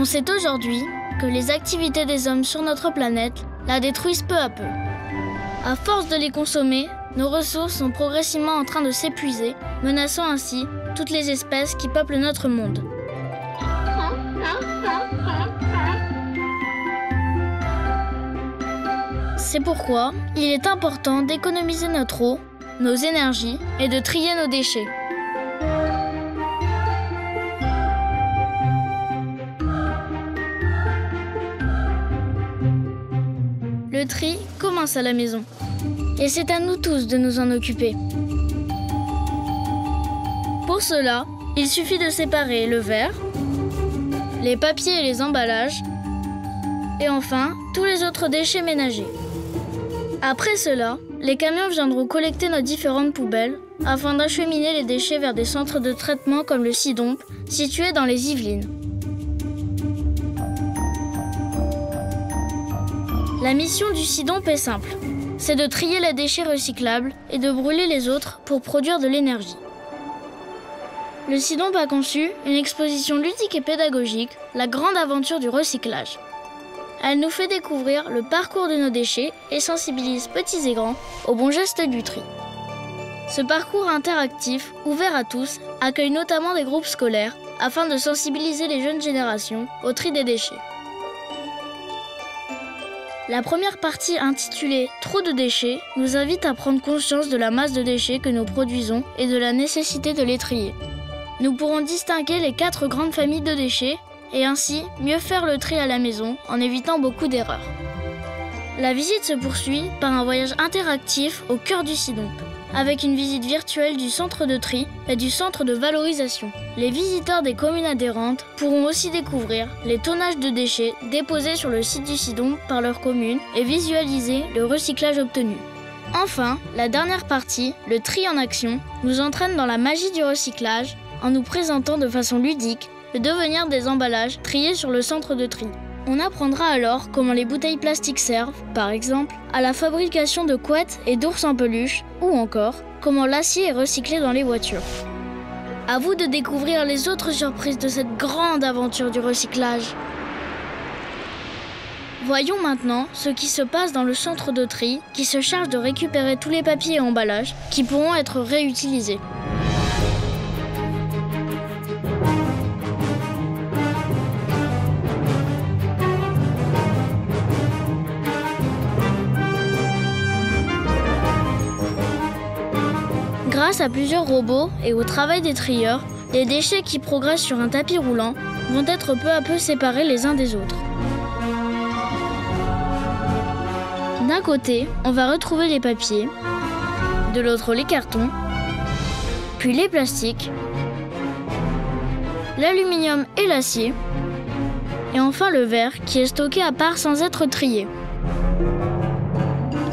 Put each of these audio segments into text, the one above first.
On sait aujourd'hui que les activités des hommes sur notre planète la détruisent peu à peu. À force de les consommer, nos ressources sont progressivement en train de s'épuiser, menaçant ainsi toutes les espèces qui peuplent notre monde. C'est pourquoi il est important d'économiser notre eau, nos énergies et de trier nos déchets. Le tri commence à la maison. Et c'est à nous tous de nous en occuper. Pour cela, il suffit de séparer le verre, les papiers et les emballages, et enfin, tous les autres déchets ménagers. Après cela, les camions viendront collecter nos différentes poubelles afin d'acheminer les déchets vers des centres de traitement comme le SIDOMP, situés dans les Yvelines. La mission du SIDOMP est simple. C'est de trier les déchets recyclables et de brûler les autres pour produire de l'énergie. Le SIDOMP a conçu une exposition ludique et pédagogique, la grande aventure du recyclage. Elle nous fait découvrir le parcours de nos déchets et sensibilise petits et grands aux bons gestes du tri. Ce parcours interactif, ouvert à tous, accueille notamment des groupes scolaires afin de sensibiliser les jeunes générations au tri des déchets. La première partie intitulée « Trop de déchets » nous invite à prendre conscience de la masse de déchets que nous produisons et de la nécessité de les trier. Nous pourrons distinguer les 4 grandes familles de déchets et ainsi mieux faire le tri à la maison en évitant beaucoup d'erreurs. La visite se poursuit par un voyage interactif au cœur du SIDOMP, avec une visite virtuelle du centre de tri et du centre de valorisation. Les visiteurs des communes adhérentes pourront aussi découvrir les tonnages de déchets déposés sur le site du SIDOMP par leur commune et visualiser le recyclage obtenu. Enfin, la dernière partie, le tri en action, nous entraîne dans la magie du recyclage en nous présentant de façon ludique le devenir des emballages triés sur le centre de tri. On apprendra alors comment les bouteilles plastiques servent, par exemple, à la fabrication de couettes et d'ours en peluche, ou encore comment l'acier est recyclé dans les voitures. À vous de découvrir les autres surprises de cette grande aventure du recyclage. Voyons maintenant ce qui se passe dans le centre de tri qui se charge de récupérer tous les papiers et emballages qui pourront être réutilisés. Grâce à plusieurs robots et au travail des trieurs, les déchets qui progressent sur un tapis roulant vont être peu à peu séparés les uns des autres. D'un côté, on va retrouver les papiers, de l'autre les cartons, puis les plastiques, l'aluminium et l'acier, et enfin le verre qui est stocké à part sans être trié.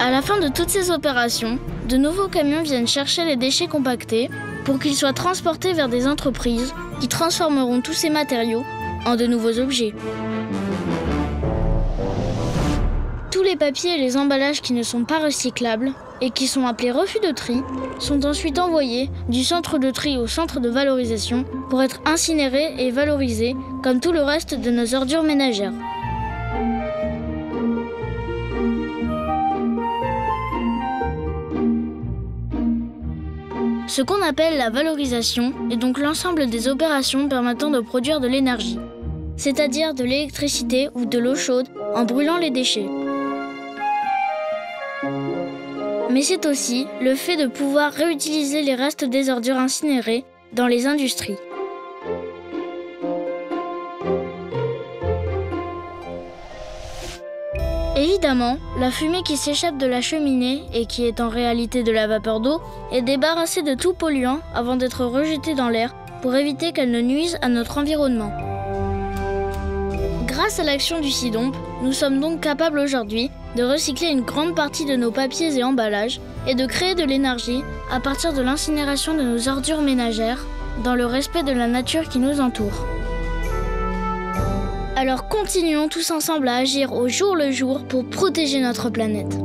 À la fin de toutes ces opérations, de nouveaux camions viennent chercher les déchets compactés pour qu'ils soient transportés vers des entreprises qui transformeront tous ces matériaux en de nouveaux objets. Tous les papiers et les emballages qui ne sont pas recyclables et qui sont appelés refus de tri sont ensuite envoyés du centre de tri au centre de valorisation pour être incinérés et valorisés comme tout le reste de nos ordures ménagères. Ce qu'on appelle la valorisation est donc l'ensemble des opérations permettant de produire de l'énergie, c'est-à-dire de l'électricité ou de l'eau chaude en brûlant les déchets. Mais c'est aussi le fait de pouvoir réutiliser les restes des ordures incinérées dans les industries. Évidemment, la fumée qui s'échappe de la cheminée et qui est en réalité de la vapeur d'eau est débarrassée de tout polluant avant d'être rejetée dans l'air pour éviter qu'elle ne nuise à notre environnement. Grâce à l'action du SIDOMP, nous sommes donc capables aujourd'hui de recycler une grande partie de nos papiers et emballages et de créer de l'énergie à partir de l'incinération de nos ordures ménagères dans le respect de la nature qui nous entoure. Alors continuons tous ensemble à agir au jour le jour pour protéger notre planète.